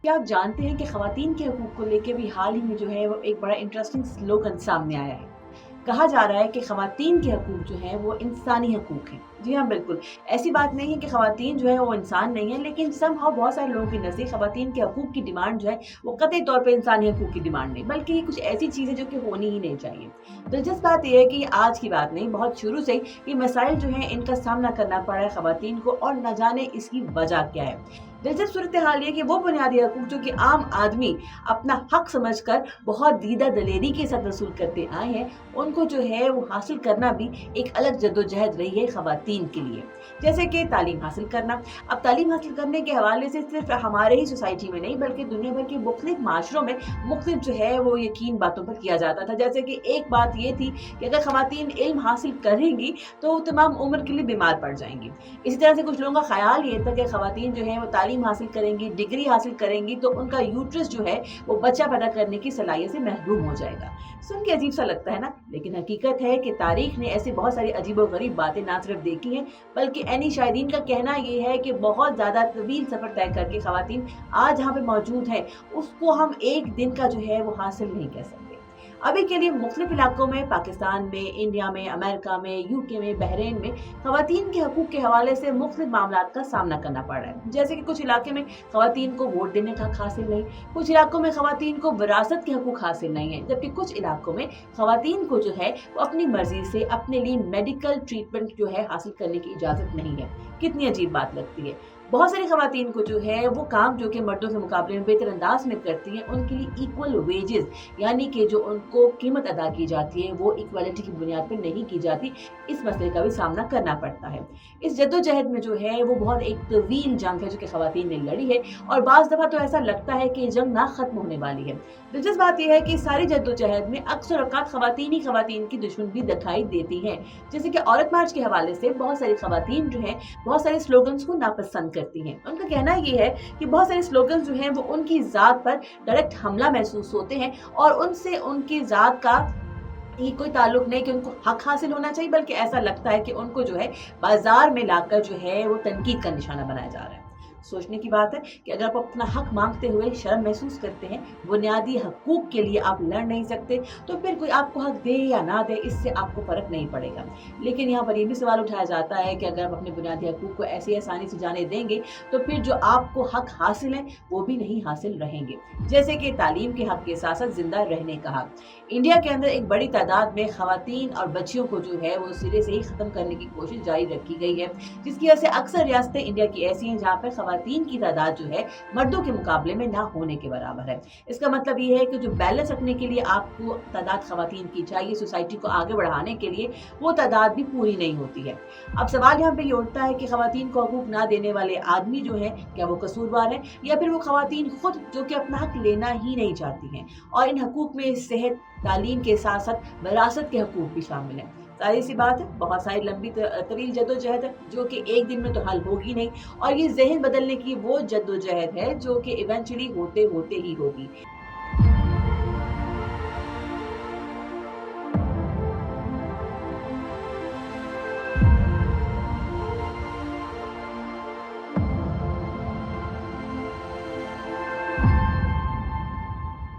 क्या आप जानते हैं कि ख़वातीन के हकूक़ को लेके भी हाल ही में जो है वो एक बड़ा इंटरेस्टिंग स्लोगन सामने आया है। कहा जा रहा है कि ख़वातीन के हकूक़ जो हैं वो इंसानी हकूक़ हैं। जी हाँ, बिल्कुल। ऐसी बात नहीं है कि ख़वातीन जो है वो इंसान नहीं है, लेकिन समहाउ बहुत सारे लोगों के नज़दीक ख़वातीन के हकूक़ की डिमांड जो है वो कतई तौर पे इंसानी हकूक़ की डिमांड नहीं, बल्कि ये कुछ ऐसी चीज़ है जो कि होनी ही नहीं चाहिए। दिलचस्प बात ये है कि ये आज की बात नहीं, बहुत शुरू से ही ये मसाइल जो हैं इनका सामना करना पड़ा है ख़वातीन को, और न जाने इसकी वजह क्या है। दिलचस्प सूरत-ए-हाल ये है कि वो बुनियादी हकूक़ जो कि आम आदमी अपना हक समझकर बहुत दीदा दलेरी के साथ वसूल करते आए हैं, उनको जो है वो हासिल करना भी एक अलग जद्दोजहद रही है ख़वातीन के लिए। जैसे कि तालीम हासिल करना। अब तालीम हासिल करने के हवाले से सिर्फ़ हमारे ही सोसाइटी में नहीं, बल्कि दुनिया भर के मुख़्तलिफ़ माशरों में मुख़्तलिफ़ जो है वो यकीन बातों पर किया जाता था। जैसे कि एक बात ये थी कि अगर ख़वातीन इल्म हासिल करेंगी तो वो तमाम उम्र के लिए बीमार पड़ जाएँगी। इसी तरह से कुछ लोगों का ख़याल ये था कि ख़वातीन जो हैं वो तालीम हासिल करेंगी, डिग्री हासिल करेंगी तो उनका यूट्रस जो है वो बच्चा पैदा करने की सलाहियत से महरूम हो जाएगा। सुन के अजीब-सा लगता है ना? लेकिन हकीकत है कि तारीख़ ने ऐसी बहुत सारी अजीबो-गरीब बातें ना सिर्फ़ देखी हैं, बल्कि ऐनी शाहिदीन का कहना ये है कि बहुत ज़्यादा तवील सफ़र तय करके ख़वातीन आज जहाँ पे मौजूद हैं, उसको हम एक दिन का जो है वो हासिल नहीं कह सकते। अभी के लिए मुख्तलिफ इलाकों में, पाकिस्तान में, इंडिया में, अमेरिका में, यूके में, बहरीन में ख़वातीन के हकूक़ के हवाले से मुख्तलिफ मामलात का सामना करना पड़ रहा है। जैसे कि कुछ इलाके में ख़वातीन को वोट देने का हक़ हासिल नहीं, कुछ इलाकों में ख़वातीन को विरासत के हकूक़ हासिल नहीं है, जबकि कुछ इलाकों में ख़वातीन को जो है वो अपनी मर्ज़ी से अपने लिए मेडिकल ट्रीटमेंट जो है हासिल करने की इजाज़त नहीं है। कितनी अजीब बात लगती है। बहुत सारी ख़वातीन को जो है वो काम जो कि मर्दों के मुकाबले में बेहतर अंदाज़ में करती हैं, उनके लिए इक्वल वेजेस यानी कि जो उनको कीमत अदा की जाती है वो इक्वालिटी की बुनियाद पर नहीं की जाती, इस मसले का भी सामना करना पड़ता है। इस जद्दोजहद में जो है वो बहुत एक तवील जंग है जो कि ख़वातीन ने लड़ी है, और बाज़ दफ़ा तो ऐसा लगता है कि ये जंग ना ख़त्म होने वाली है। दिलचस्प बात ये है कि सारी जद्दोजहद में अक्सर औक़ात ख़वातीन ही ख़वातीन की दुश्मन भी दिखाई देती हैं। जैसे कि औरत मार्च के हवाले से बहुत सारी ख़वातीन जो हैं बहुत सारे स्लोगन्स को नापसंद करती हैं। उनका कहना ये है कि बहुत सारे स्लोगन्स जो हैं वो उनकी ज़ात पर डायरेक्ट हमला महसूस होते हैं, और उनसे उनकी ज़ात का ये कोई ताल्लुक नहीं कि उनको हक हासिल होना चाहिए, बल्कि ऐसा लगता है कि उनको जो है बाज़ार में लाकर जो है वो तनकीद का निशाना बनाया जा रहा है। सोचने की बात है कि अगर आप अपना हक मांगते हुए शर्म महसूस करते हैं, बुनियादी हकूक़ के लिए आप लड़ नहीं सकते, तो फिर कोई आपको हक दे या ना दे इससे आपको फ़र्क नहीं पड़ेगा। लेकिन यहाँ पर ये भी सवाल उठाया जाता है कि अगर आप अपने बुनियादी हकूक़ को ऐसी आसानी से जाने देंगे, तो फिर जो आपको हक हासिल हैं वो भी नहीं हासिल रहेंगे। जैसे कि तालीम के हक के साथ-साथ ज़िंदा रहने का हक। इंडिया के अंदर एक बड़ी तादाद में ख़वातीन और बच्चियों को जो है वो सिरे से ही ख़त्म करने की कोशिश जारी रखी गई है, जिसकी वजह से अक्सर रियासतें इंडिया की ऐसी हैं जहाँ पर ख़वातीन की तादाद जो है मर्दों के मुकाबले में ना होने के बराबर है। इसका मतलब ये है कि जो बैलेंस रखने के लिए आपको तादाद ख़वातीन की चाहिए सोसाइटी को आगे बढ़ाने के लिए, वो तादाद भी पूरी नहीं होती है। अब सवाल यहाँ पे ये उठता है कि ख़वातीन को हकूक़ ना देने वाले आदमी जो हैं, क्या वो कसूरवार हैं, या फिर वो ख़वातीन खुद जो कि अपना हक लेना ही नहीं चाहती हैं, और इन हकूक़ में सेहत, तालीम के साथ-साथ विरासत के हकूक़ भी शामिल हैं। ज़ाहिर-सी बात है, बहुत सारी लंबी तवील जद्दोजहद है जो कि एक दिन में तो हल होगी नहीं, और ये ज़हन बदलने की वो जद्दोजहद है जो कि इवेंचुअली होते-होते ही होगी।